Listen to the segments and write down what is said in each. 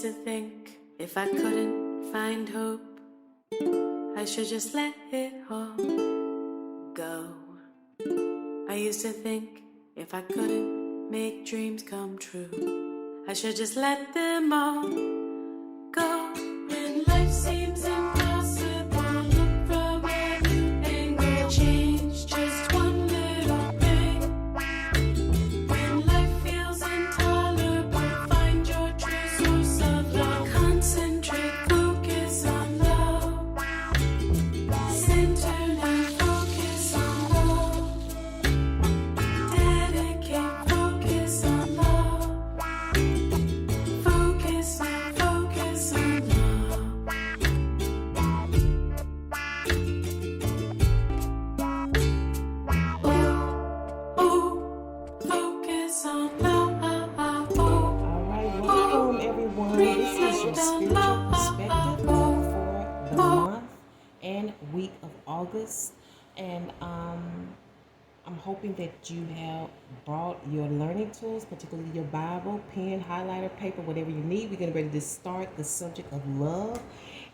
used to think if I couldn't find hope, I should just let it all go. I used to think if I couldn't make dreams come true, I should just let them all go. When life seems impossible, look from a new angle, change just one little thing. When life feels intolerable, find your true source of love. Concentrate, focus on love. Center now, focus on love. Dedicate, focus on love. Focus now, focus on love. Oh, focus on love. All right, welcome everyone. This is your spiritual perspective for the month and week of August. And I'm hoping that you have brought your learning tools, particularly your Bible, pen, highlighter, paper, whatever you need. We're getting ready to start the subject of love.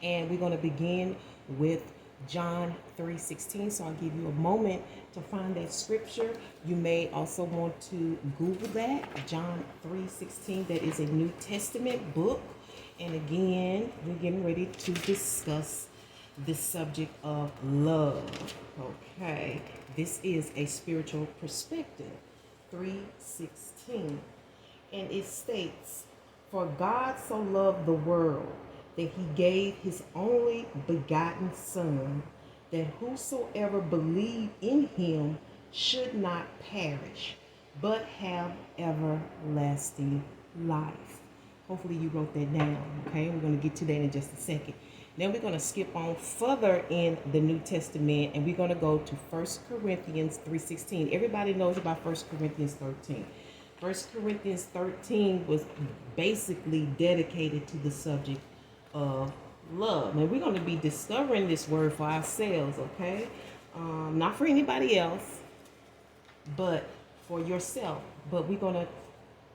And we're going to begin with John 3:16. So I'll give you a moment to find that scripture. You may also want to Google that, John 3:16. That is a New Testament book. And again, we're getting ready to discuss the subject of love. Okay, this is a spiritual perspective, 3:16. And it states, "For God so loved the world that he gave his only begotten Son, that whosoever believed in him should not perish, but have everlasting life." Hopefully you wrote that down, okay? We're going to get to that in just a second. Then we're going to skip on further in the New Testament, and we're going to go to 1 Corinthians 3:16. Everybody knows about 1 Corinthians 13. 1 Corinthians 13 was basically dedicated to the subject of love. Now we're going to be discovering this word for ourselves, okay? Not for anybody else, but for yourself. But we're going to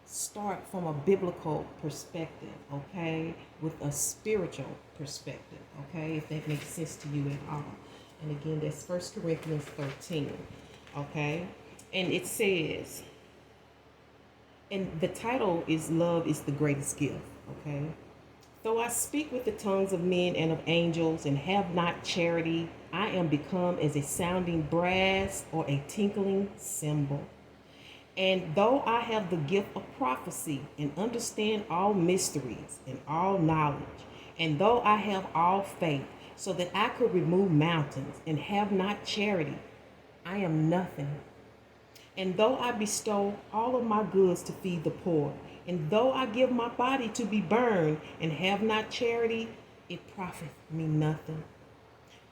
start from a biblical perspective, okay? With a spiritual perspective, okay? If that makes sense to you at all. And again, that's 1 Corinthians 13, okay? And it says, and the title is "Love is the Greatest Gift," okay? "Though I speak with the tongues of men and of angels and have not charity, I am become as a sounding brass or a tinkling cymbal. And though I have the gift of prophecy and understand all mysteries and all knowledge, and though I have all faith so that I could remove mountains and have not charity, I am nothing. And though I bestow all of my goods to feed the poor, and though I give my body to be burned and have not charity, it profiteth me nothing.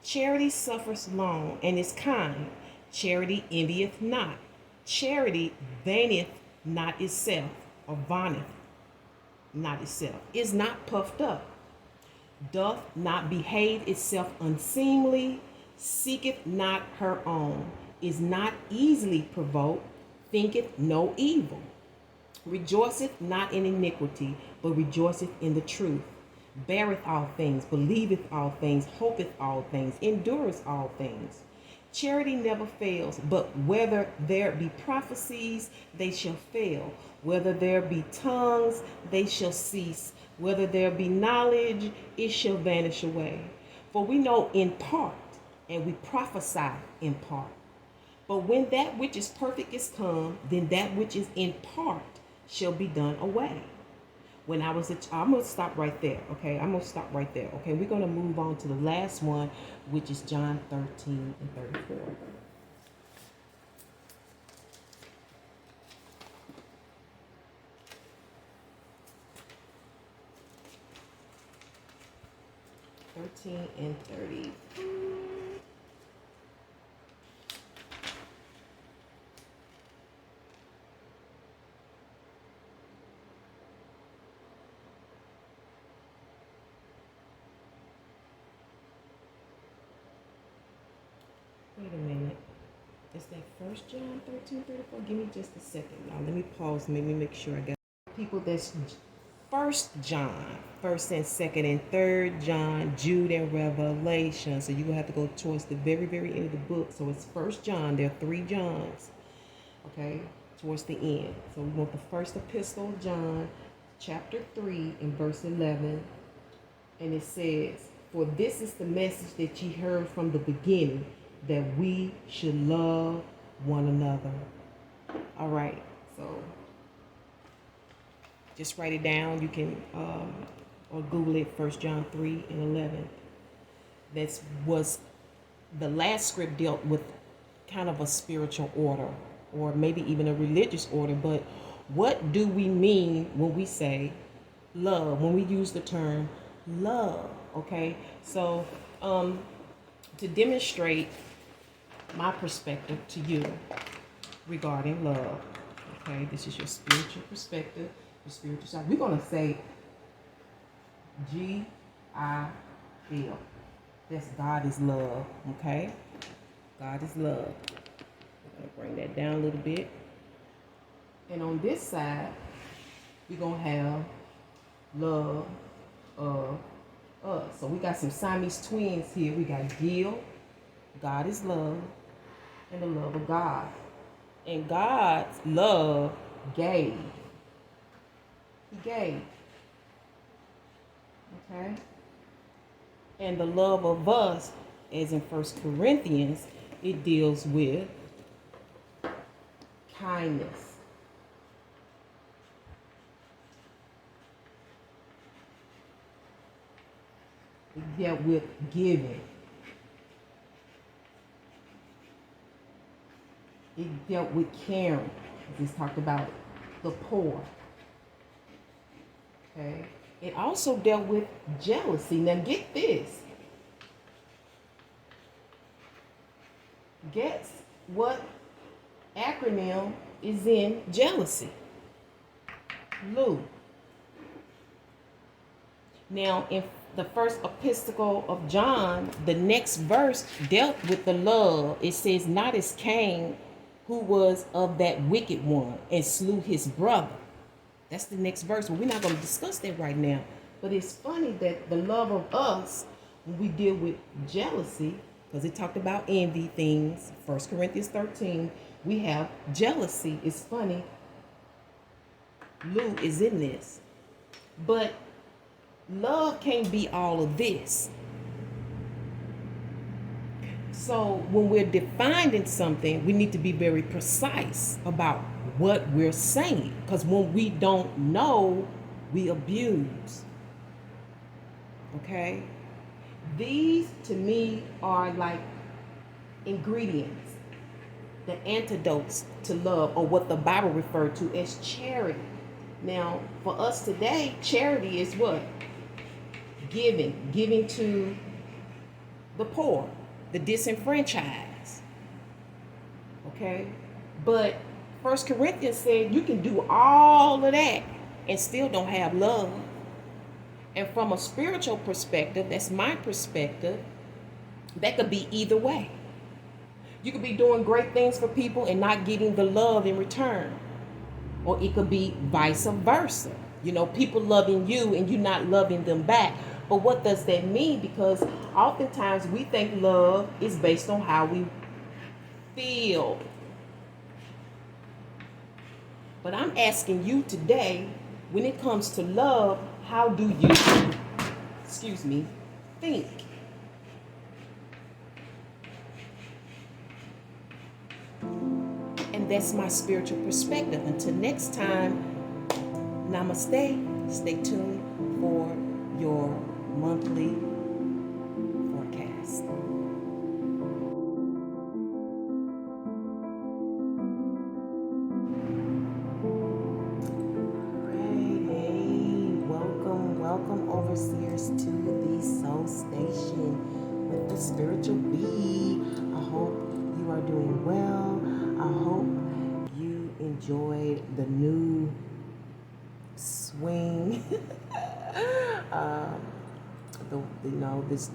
Charity suffers long and is kind. Charity envieth not. Charity vaineth not itself, or vaunteth not itself, is not puffed up, doth not behave itself unseemly, seeketh not her own, is not easily provoked, thinketh no evil, rejoiceth not in iniquity, but rejoiceth in the truth, beareth all things, believeth all things, hopeth all things, endureth all things. Charity never fails, but whether there be prophecies, they shall fail. Whether there be tongues, they shall cease. Whether there be knowledge, it shall vanish away. For we know in part, and we prophesy in part. But when that which is perfect is come, then that which is in part shall be done away." When I was I'm going to stop right there, okay? I'm going to stop right there, okay? We're going to move on to the last one, which is John 13 and 34. And 30. Wait a minute. Is that 1 John 13:34? Give me just a second, y'all. Let me pause. Let me make sure I got people that's First John, first and second and third John, Jude and Revelation. So you're gonna have to go towards the very, very end of the book. So it's First John. There are 3 Johns. Okay, towards the end. So we want the first epistle of John, chapter 3 and verse 11. And it says, "For this is the message that ye heard from the beginning, that we should love one another." All right, so just write it down. You can or Google it. 1 John 3 and 11. That was the last script dealt with kind of a spiritual order, or maybe even a religious order. But what do we mean when we say love? When we use the term love, okay? So to demonstrate my perspective to you regarding love, okay, this is your spiritual perspective, your spiritual side. We're gonna say G-I-L. That's God is love, okay? God is love. I'm gonna bring that down a little bit. And on this side, we're gonna have love of us. So we got some Siamese twins here. We got Gil, God is love, and the love of God. And God's love gave. He gave. Okay? And the love of us, as in 1 Corinthians, it deals with kindness. It dealt with giving. It dealt with caring. It's talked about the poor. Okay. It also dealt with jealousy. Now get this. Guess what acronym is in jealousy? Lou. Now in the first epistle of John, the next verse dealt with the love. It says, "Not as Cain, who was of that wicked one and slew his brother." That's the next verse. Well, we're not going to discuss that right now. But it's funny that the love of us, when we deal with jealousy, because it talked about envy things, 1 Corinthians 13, we have jealousy. It's funny. Lou is in this. But love can't be all of this. So when we're defining something, we need to be very precise about what we're saying. Because when we don't know, we abuse. Okay? These, to me, are like ingredients, the antidotes to love, or what the Bible referred to as charity. Now, for us today, charity is what? Giving to the poor, the disenfranchised. Okay? But 1 Corinthians said you can do all of that and still don't have love. And from a spiritual perspective, that's my perspective, that could be either way. You could be doing great things for people and not getting the love in return. Or it could be vice versa. You know, people loving you and you not loving them back. But what does that mean? Because oftentimes we think love is based on how we feel. But I'm asking you today, when it comes to love, how do you, think? And that's my spiritual perspective. Until next time, namaste. Stay tuned for your monthly forecast. Welcome overseers to the Soul Station with the Spiritual Bee. I hope you are doing well. I hope you enjoyed the new swing.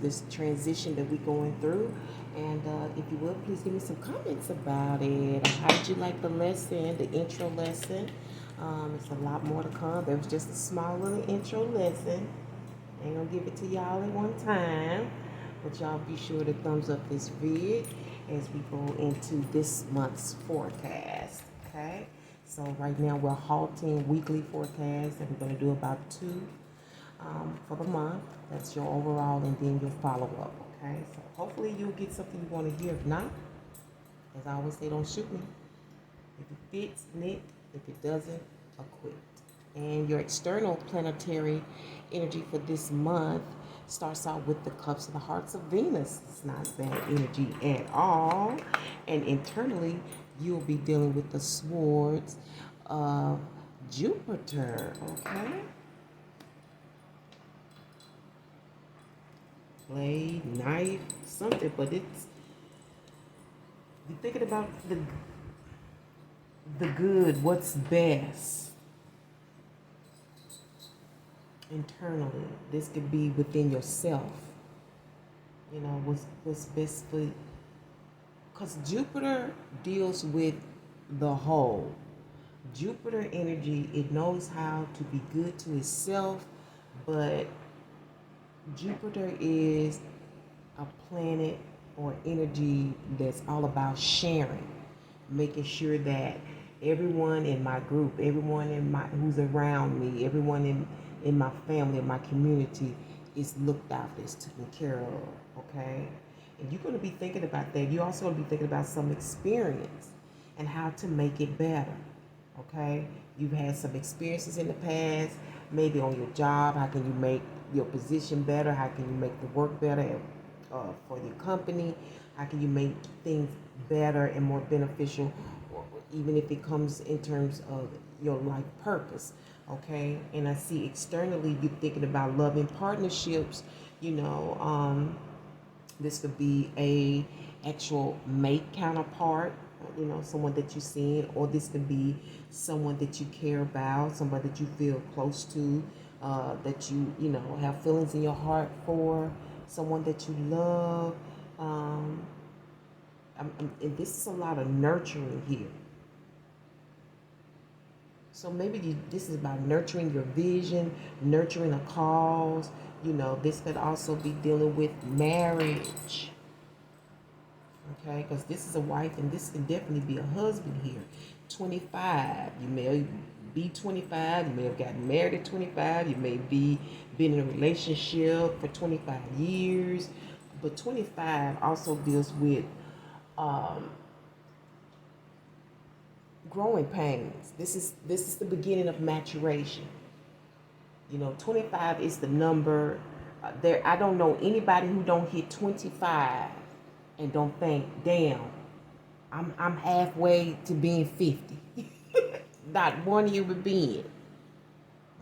This transition that we're going through. And if you would, please give me some comments about it. How did you like the lesson, the intro lesson? It's a lot more to come. There was just a small little intro lesson. Ain't gonna give it to y'all at one time, but y'all be sure to thumbs up this vid as we go into this month's forecast. Okay, so right now we're halting weekly forecast, and we're gonna do about two for the month. That's your overall, and then your follow up. Okay, so hopefully you'll get something you want to hear. If not, as I always say, don't shoot me. If it fits, knit. If it doesn't, acquit. And your external planetary energy for this month starts out with the cups of the hearts of Venus. It's not bad energy at all. And internally, you'll be dealing with the swords of Jupiter. Okay? Blade, knife, something, but it's, you're thinking about the good, what's best internally. This could be within yourself. You know, what's best for, because Jupiter deals with the whole. Jupiter energy, it knows how to be good to itself, but Jupiter is a planet or energy that's all about sharing, making sure that everyone in my group, everyone in my who's around me, everyone in my family, in my community is looked after, is taken care of. Okay, and you're going to be thinking about that. You're also going to be thinking about some experience and how to make it better. Okay, you've had some experiences in the past, maybe on your job. How can you make your position better? How can you make the work better for your company? How can you make things better and more beneficial, even if it comes in terms of your life purpose? Okay, and I see externally you're thinking about loving partnerships. You know, this could be a actual mate counterpart, you know, someone that you've seen, or this could be someone that you care about, somebody that you feel close to, that you know, have feelings in your heart for, someone that you love. And this is a lot of nurturing here. So maybe this is about nurturing your vision, nurturing a cause. You know, this could also be dealing with marriage. Okay, because this is a wife, and this can definitely be a husband here. 25, you may be 25, you may have gotten married at 25, you may be been in a relationship for 25 years, but 25 also deals with growing pains. This is the beginning of maturation. You know, 25 is the number. I don't know anybody who don't hit 25 and don't think, damn, I'm halfway to being 50. Not one human being.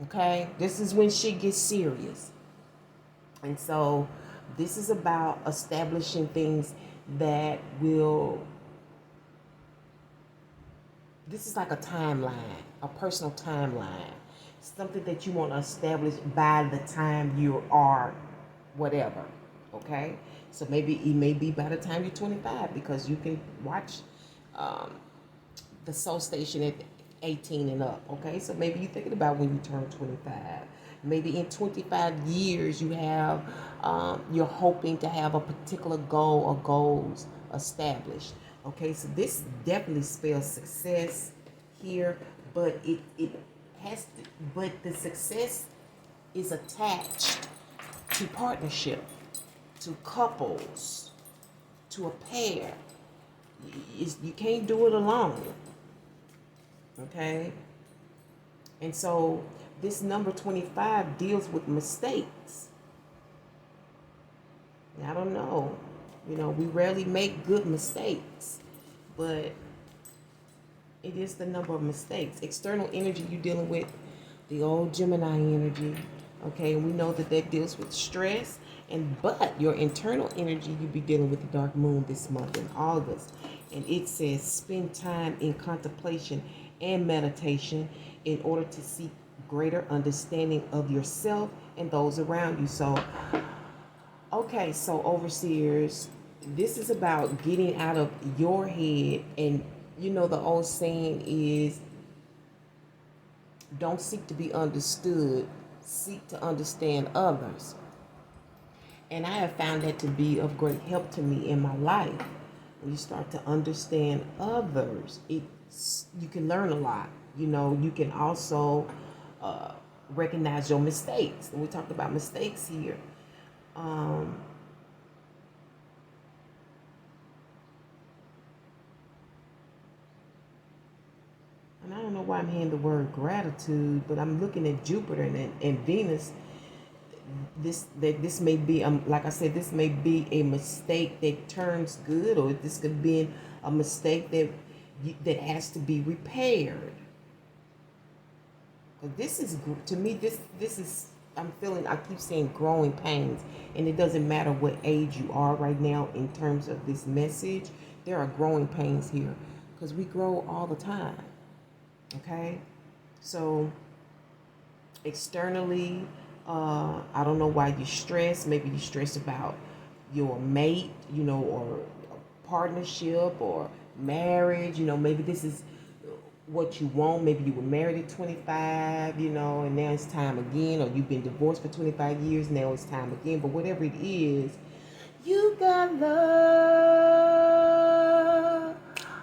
Okay? This is when shit gets serious. And so this is about establishing things that will, this is like a timeline, a personal timeline. Something that you want to establish by the time you are whatever. Okay? So maybe it may be by the time you're 25, because you can watch the Soul Station at 18 and up. Okay? So maybe you're thinking about when you turn 25. Maybe in 25 years you have, you're hoping to have a particular goal or goals established. Okay? So this definitely spells success here, but it has to, but the success is attached to partnership, to couples, to a pair. You can't do it alone. Okay? And so this number 25 deals with mistakes. I don't know. You know, we rarely make good mistakes, but it is the number of mistakes. External energy, you're dealing with the old Gemini energy. Okay, and we know that deals with stress. But your internal energy, you'll be dealing with the dark moon this month in August. And it says spend time in contemplation and meditation in order to seek greater understanding of yourself and those around you. So, okay, so overseers, this is about getting out of your head. And you know, the old saying is, Don't seek to be understood. Seek to understand others. And I have found that to be of great help to me in my life. When you start to understand others, you can learn a lot. You can also recognize your mistakes. And we talked about mistakes here. And I don't know why I'm hearing the word gratitude, but I'm looking at Jupiter and Venus. This may be, like I said, this may be a mistake that turns good, or this could be a mistake that has to be repaired. This is, to me, this is, I'm feeling, I keep saying growing pains, and it doesn't matter what age you are right now in terms of this message. There are growing pains here because we grow all the time. Okay, so externally, I don't know why you're stressed. Maybe you're stressed about your mate, or a partnership or marriage. Maybe this is what you want. Maybe you were married at 25, and now it's time again, or you've been divorced for 25 years, now it's time again. But whatever it is, you got love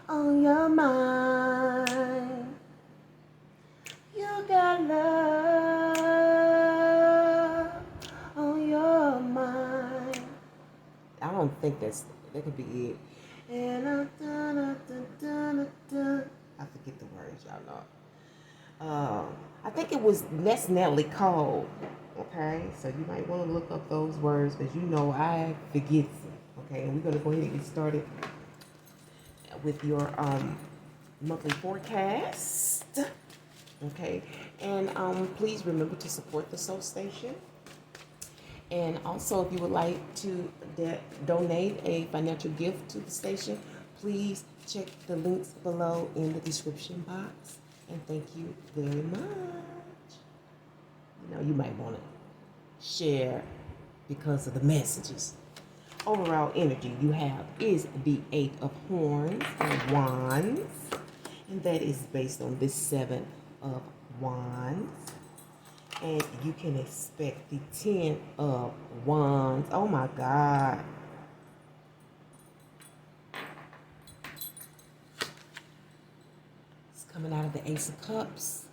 on your mind. You got love on your mind. I don't think that could be it. And I forget the words, y'all know. I think it was That's Nelly Cole. Okay, so you might want to look up those words because I forget them. Okay, and we're gonna go ahead and get started with your monthly forecast. Okay, and please remember to support the Soul Station. And also, if you would like to donate a financial gift to the station, please check the links below in the description box. And thank you very much. You might want to share because of the messages. Overall energy you have is the 8 of Horns and Wands. And that is based on this 7 of Wands. And you can expect the 10 of Wands. Oh my God. It's coming out of the Ace of Cups.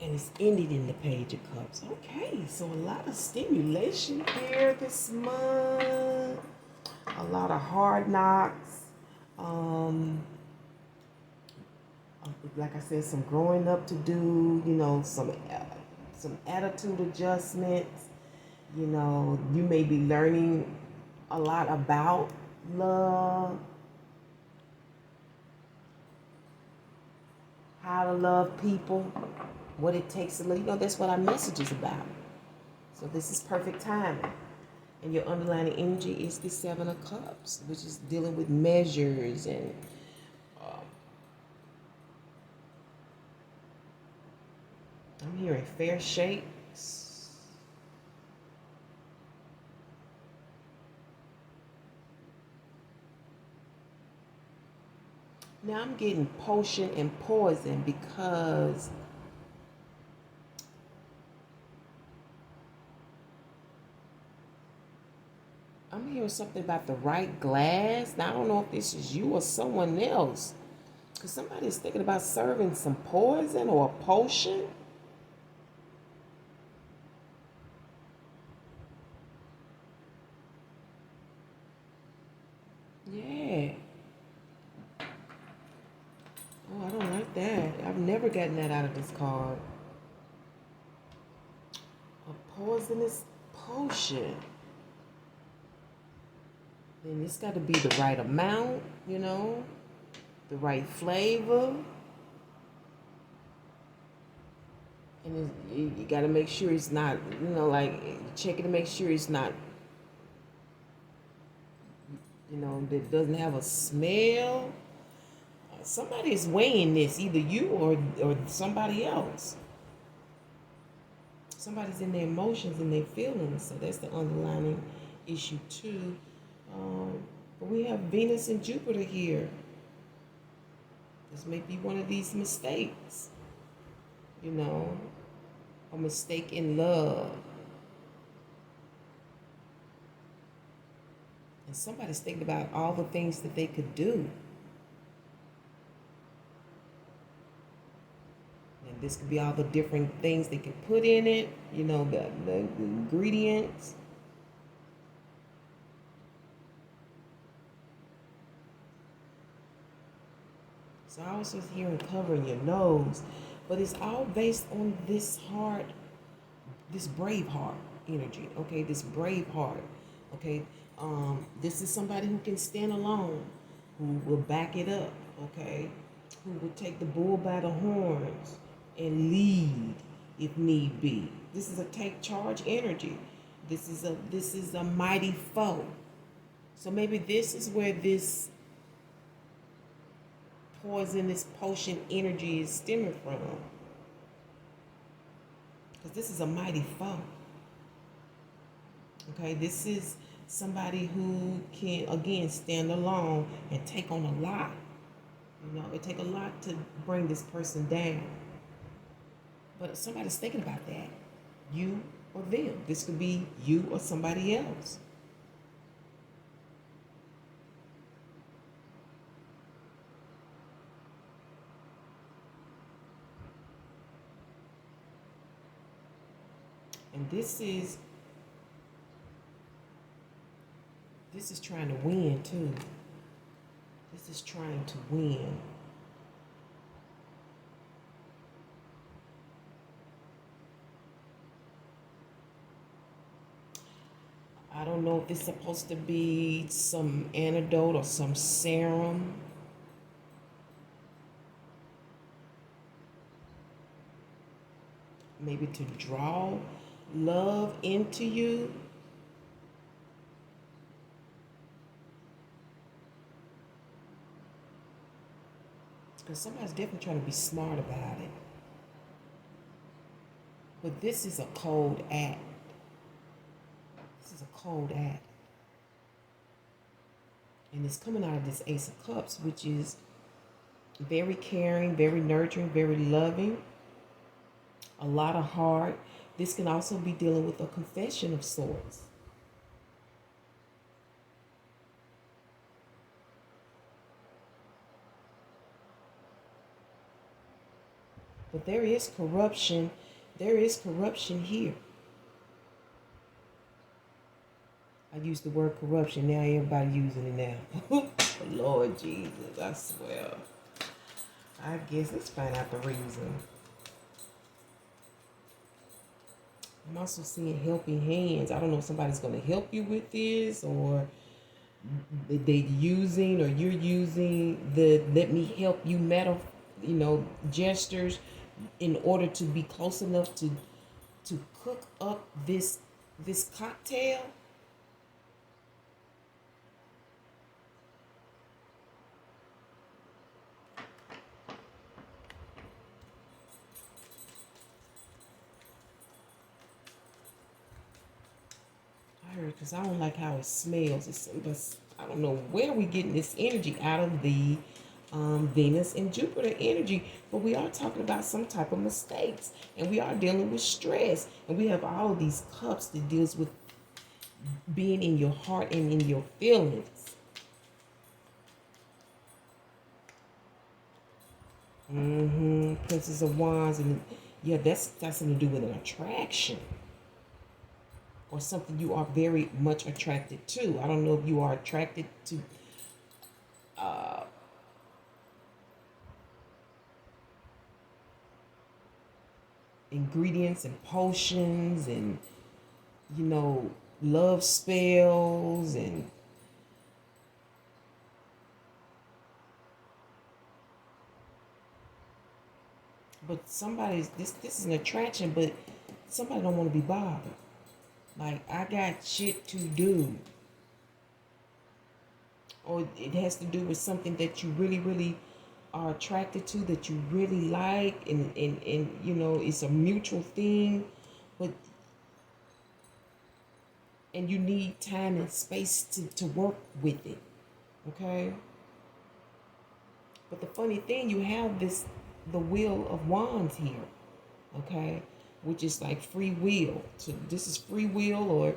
And it's ended in the Page of Cups. Okay, so a lot of stimulation here this month. A lot of hard knocks. Like I said, some growing up to do, some attitude adjustments. You may be learning a lot about love, how to love people, what it takes to love. That's what our message is about. So this is perfect timing. And your underlying energy is the 7 of Cups, which is dealing with measures and I'm hearing fair shakes. Now I'm getting potion and poison because I'm hearing something about the right glass. Now I don't know if this is you or someone else, because somebody's thinking about serving some poison or a potion. Yeah. Oh, I don't like that. I've never gotten that out of this card. A poisonous potion. And it's got to be the right amount, the right flavor. And you got to make sure it's not, check it to make sure it's not, that doesn't have a smell. Somebody is weighing this, either you or somebody else. Somebody's in their emotions and their feelings, so that's the underlying issue too. But we have Venus and Jupiter here. This may be one of these mistakes, you know, a mistake in love. And somebody's thinking about all the things that they could do. And this could be all the different things they could put in it, you know, the ingredients. So I was just hearing covering your nose, but it's all based on this heart, this brave heart energy, okay? This brave heart, okay? This is somebody who can stand alone, who will back it up, okay? Who will take the bull by the horns and lead if need be. This is a take charge energy. This is a mighty foe. So maybe this is where this poison, this potion energy is stemming from. Because this is a mighty foe. Okay, this is somebody who can, again, stand alone and take on a lot. You know, it take a lot to bring this person down. But somebody's thinking about that. You or them. This could be you or somebody else. And this is trying to win too. This is trying to win. I don't know if it's supposed to be some antidote or some serum. Maybe to draw love into you. Because somebody's definitely trying to be smart about it. But this is a cold act. This is a cold act. And it's coming out of this Ace of Cups, which is very caring, very nurturing, very loving. A lot of heart. This can also be dealing with a confession of sorts. But there is corruption. There is corruption here. I used the word corruption. Now everybody using it now. Lord Jesus, I swear. I guess let's find out the reason. I'm also seeing helping hands. I don't know if somebody's going to help you with this, or they're using, or you're using the let me help you gestures in order to be close enough to cook up this cocktail. Because I don't like how it smells. I don't know where we getting this energy out of the Venus and Jupiter energy, but we are talking about some type of mistakes, and we are dealing with stress, and we have all of these cups that deals with being in your heart and in your feelings. Princess of Wands, and yeah, that's something to do with an attraction. Or something you are very much attracted to. I don't know if you are attracted to ingredients and potions and, love spells and but this is an attraction, but somebody don't want to be bothered. Like, I got shit to do. Or it has to do with something that you really, really are attracted to, that you really like, and it's a mutual thing, and you need time and space to work with it. Okay? But the funny thing, you have the Wheel of Wands here, okay, which is like free will. So this is free will, or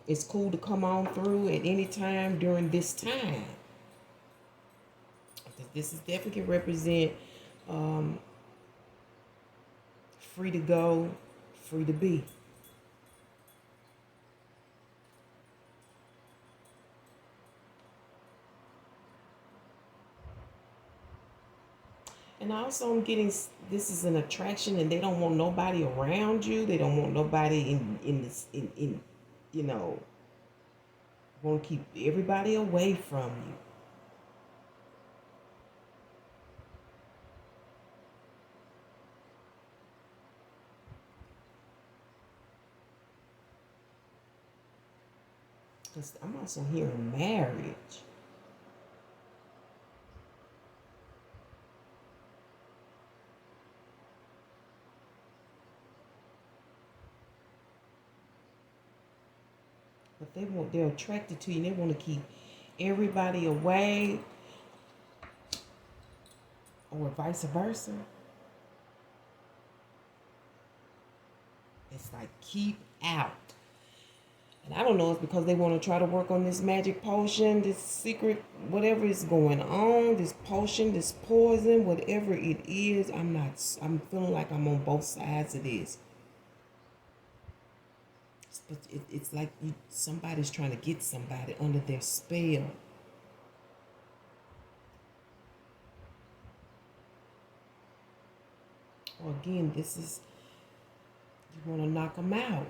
it's cool to come on through at any time during this time. This is definitely can represent free to go, free to be. And also, I'm getting this is an attraction, and they don't want nobody around you. They don't want nobody in this in you know want to keep everybody away from you. Because I'm also hearing marriage. But they're attracted to you, and they want to keep everybody away, or vice versa. It's like keep out. And I don't know, it's because they want to try to work on this magic potion, this secret, whatever is going on, this potion, this poison, whatever it is. I'm feeling like I'm on both sides of this. But it's like somebody's trying to get somebody under their spell. Or again, this is, you want to knock them out.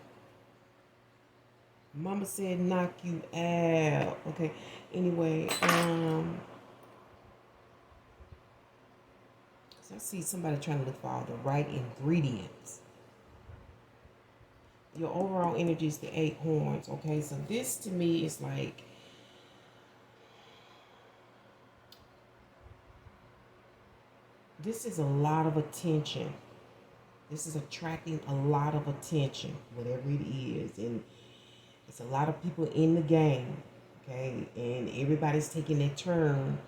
Mama said knock you out. Okay. Anyway, so I see somebody trying to look for all the right ingredients. Your overall energy is the 8 horns. Okay, so this to me is like, this is a lot of attention. This is attracting a lot of attention, whatever it is. And it's a lot of people in the game, okay? And everybody's taking their turn.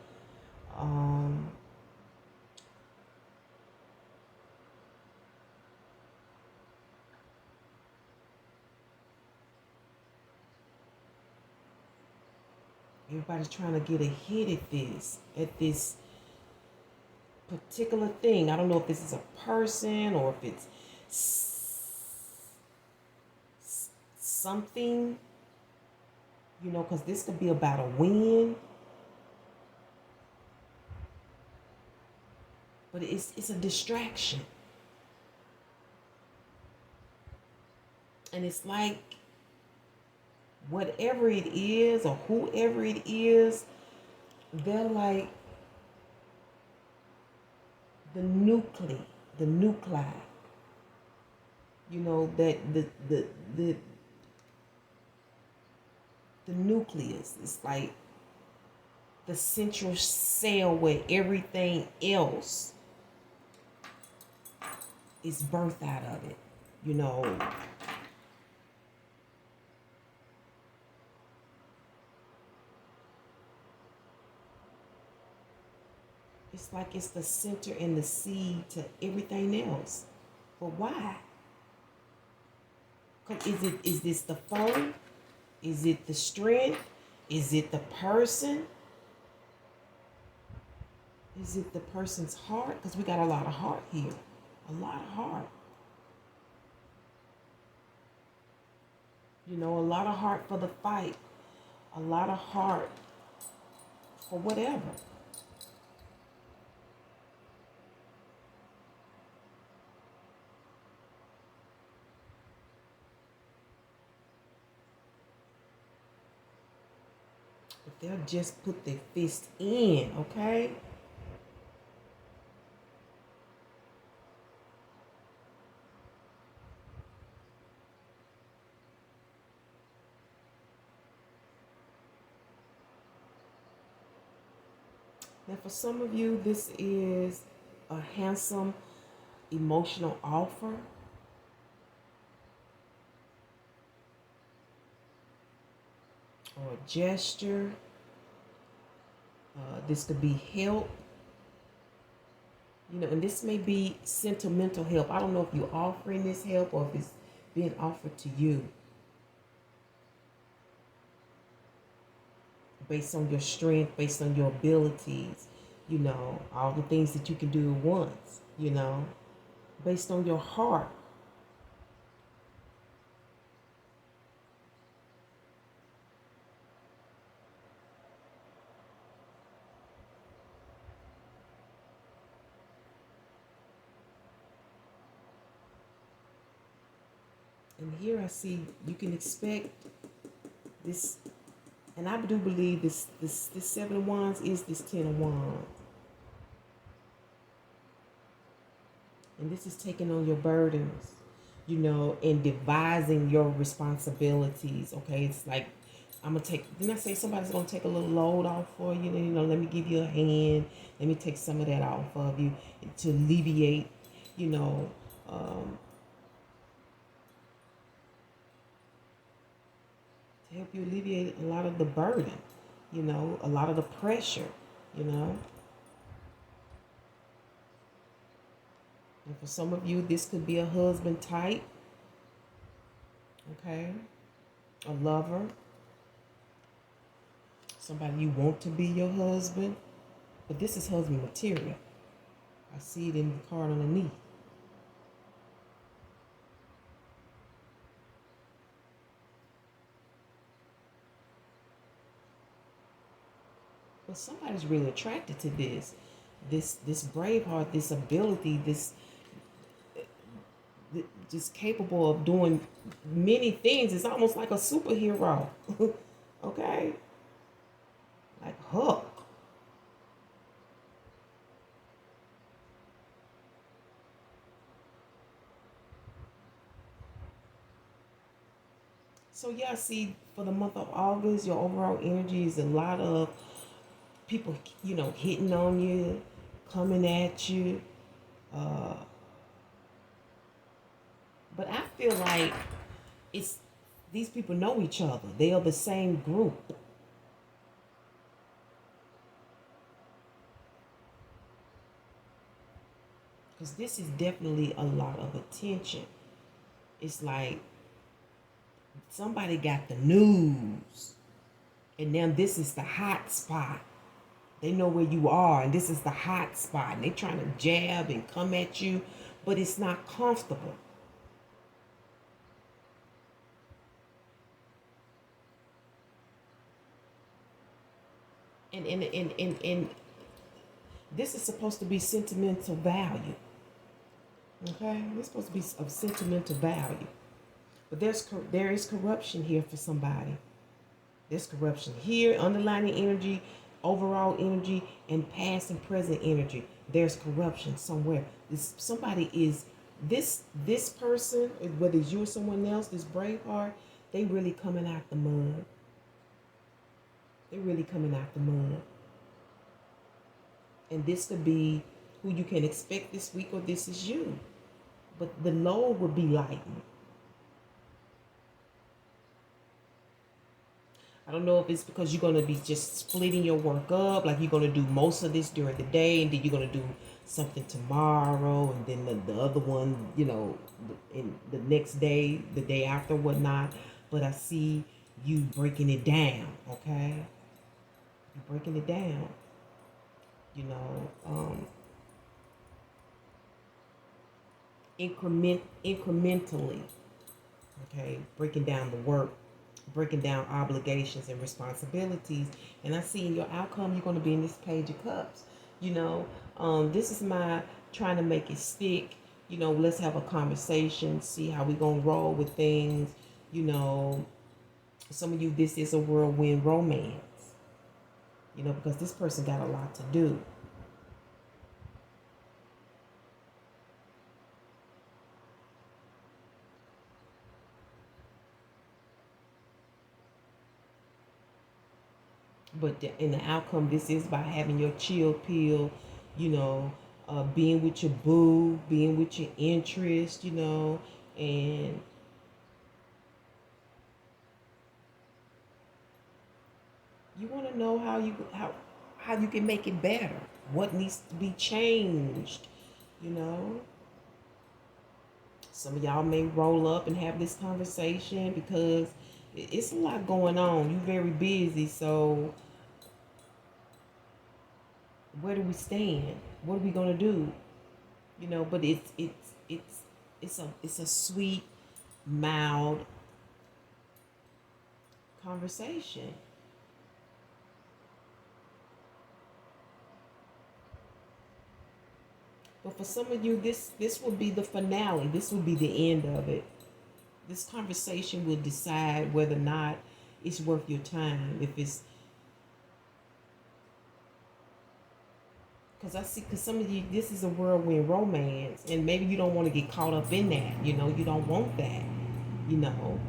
Everybody's trying to get a hit at this particular thing. I don't know if this is a person or if it's something, because this could be about a win. But it's a distraction. And it's like, whatever it is or whoever it is, they're like the nuclei, that the nucleus is like the central cell where everything else is birthed out of it. It's like it's the center and the seed to everything else. But why? Is this the foe? Is it the strength? Is it the person? Is it the person's heart? Because we got a lot of heart here. A lot of heart. A lot of heart for the fight. A lot of heart for whatever. But they'll just put their fist in, okay? Now, for some of you, this is a handsome emotional offer. Or a gesture. This could be help, and this may be sentimental help. I don't know if you're offering this help or if it's being offered to you based on your strength, based on your abilities, all the things that you can do at once, based on your heart. And here I see you can expect this, and I do believe this 7 of Wands is this 10 of Wands. And this is taking on your burdens, and devising your responsibilities. Okay, it's like didn't I say somebody's gonna take a little load off for you? Let me give you a hand. Let me take some of that off of you to alleviate, to help you alleviate a lot of the burden, a lot of the pressure, And for some of you, this could be a husband type, okay? A lover. Somebody you want to be your husband. But this is husband material. I see it in the card underneath. But somebody's really attracted to this brave heart, this ability, this just capable of doing many things. It's almost like a superhero. Okay? Like Hulk. So yeah, see, for the month of August, your overall energy is a lot of people, hitting on you, coming at you. But I feel like these people know each other. They are the same group. Because this is definitely a lot of attention. It's like somebody got the news. And now this is the hot spot. They know where you are, and this is the hot spot. And they're trying to jab and come at you, but it's not comfortable. And this is supposed to be sentimental value. Okay? This is supposed to be of sentimental value. But there is corruption here for somebody. There's corruption here, underlying energy, overall energy, and past and present energy. There's corruption somewhere. This person, whether it's you or someone else, this brave heart, they really coming out the mud. They're really coming out the mud. And this could be who you can expect this week, or this is you. But the load will be lightened. I don't know if it's because you're going to be just splitting your work up, like you're going to do most of this during the day, and then you're going to do something tomorrow, and then the other one, in the next day, the day after, whatnot. But I see you breaking it down, okay? You're breaking it down, incrementally, okay? Breaking down the work, breaking down obligations and responsibilities. And I see in your outcome, you're going to be in this Page of Cups. This is my trying to make it stick. Let's have a conversation, see how we're going to roll with things. Some of you, this is a whirlwind romance. Because this person got a lot to do. But in the outcome, this is by having your chill pill, being with your boo, being with your interest, and you want to know how how you can make it better, what needs to be changed, you know. Some of y'all may roll up and have this conversation because it's a lot going on. You're very busy, so where do we stand? What are we gonna do? You know, but it's a sweet, mild conversation. But for some of you, this will be the finale. This will be the end of it. This conversation will decide whether or not it's worth your time. If it's, because I see, because some of you, this is a whirlwind romance, and maybe you don't want to get caught up in that. You know, you don't want that. You know,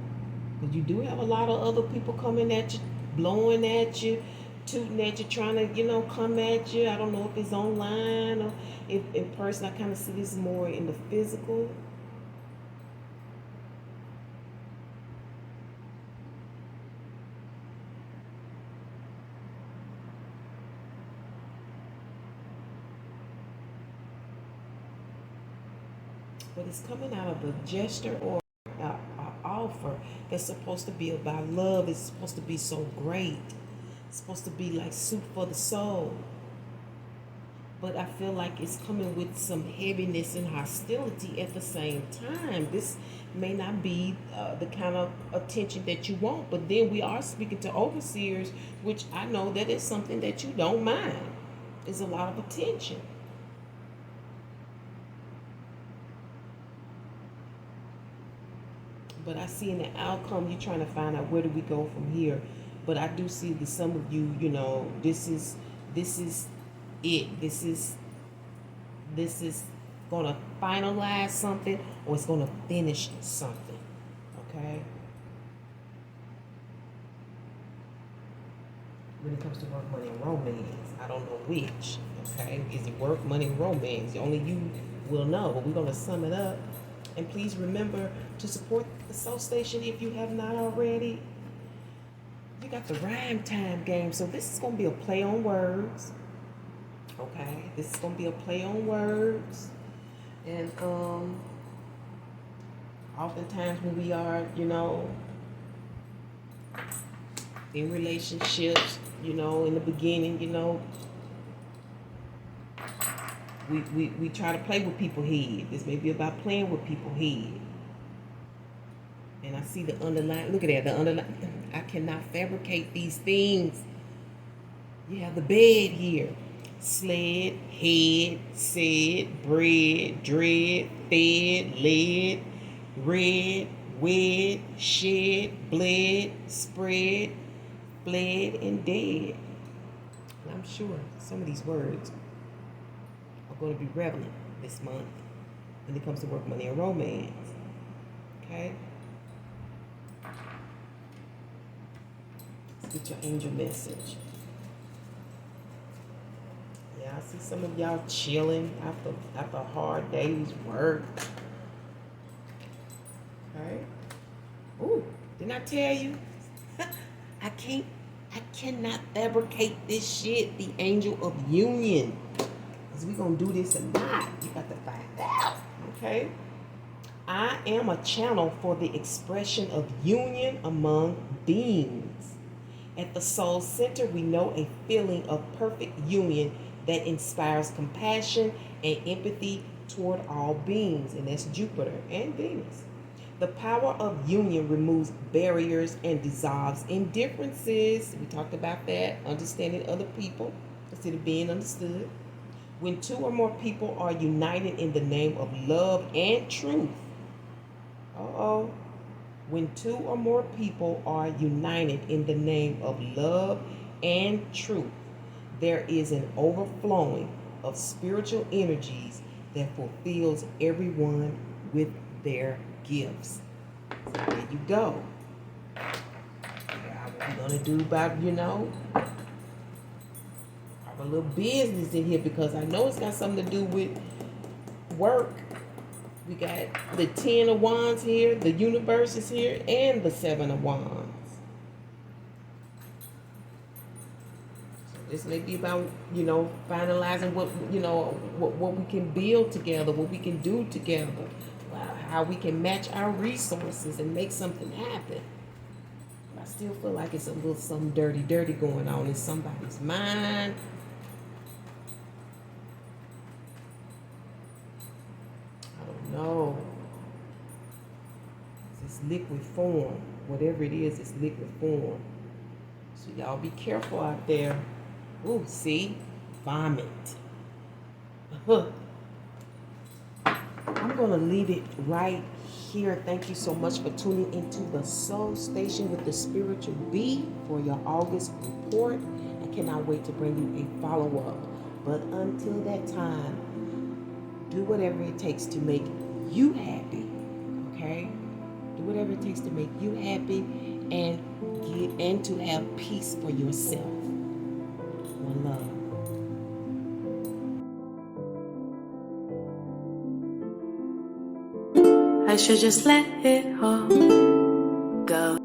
because you do have a lot of other people coming at you, blowing at you, tooting at you, trying to, you know, come at you. I don't know if it's online or if in person. I kind of see this more in the physical. But it's coming out of a gesture or an offer that's supposed to be about love. It's supposed to be so great. It's supposed to be like soup for the soul. But I feel like it's coming with some heaviness and hostility at the same time. This may not be the kind of attention that you want. But then we are speaking to overseers, which I know that is something that you don't mind. It's a lot of attention. But I see in the outcome, you're trying to find out where do we go from here. But I do see that some of you, you know, this is it. This is gonna finalize something, or it's gonna finish something. Okay. When it comes to work, money, and romance, I don't know which. Okay, is it work, money, and romance? Only you will know. But we're gonna sum it up. And please remember to support the Soul Station if you have not already. You got the rhyme time game. So this is going to be a play on words. Okay? This is going to be a play on words. And oftentimes when we are, you know, in relationships, you know, in the beginning, you know, we try to play with people's head. This may be about playing with people's head. And I see the underline. Look at that. The underline. I cannot fabricate these things. You have the bed here. Sled, head, said, bread, dread, fed, led, red, wed, shed, bled, spread, fled, and dead. And I'm sure some of these words going to be relevant this month when it comes to work, money, and romance. Okay? Let's get your angel message. Yeah, I see some of y'all chilling after a hard day's work. Okay? Ooh, didn't I tell you? I cannot fabricate this shit. The angel of union. Is we gonna do this or not? You got to find out. Okay? I am a channel for the expression of union among beings. At the Soul Center, we know a feeling of perfect union that inspires compassion and empathy toward all beings, and that's Jupiter and Venus. The power of union removes barriers and dissolves indifferences. We talked about that, understanding other people instead of being understood. When two or more people are united in the name of love and truth. When two or more people are united in the name of love and truth, there is an overflowing of spiritual energies that fulfills everyone with their gifts. So there you go. What we're going to do about, you know, a little business in here, because I know it's got something to do with work. We got the 10 of Wands here, the universe is here, and the 7 of Wands. So This may be about, finalizing what we can build together, what we can do together, how we can match our resources and make something happen. I still feel like it's a little something dirty going on in somebody's mind. I don't know. It's liquid form. Whatever it is, it's liquid form. So y'all be careful out there. Ooh, see? Vomit. I'm going to leave it right here. Thank you so much for tuning into the Soul Station with the Spiritual Bee for your August report. I cannot wait to bring you a follow-up. But until that time, do whatever it takes to make you happy. Okay? Do whatever it takes to make you happy and to have peace for yourself. One love. I should just let it all go.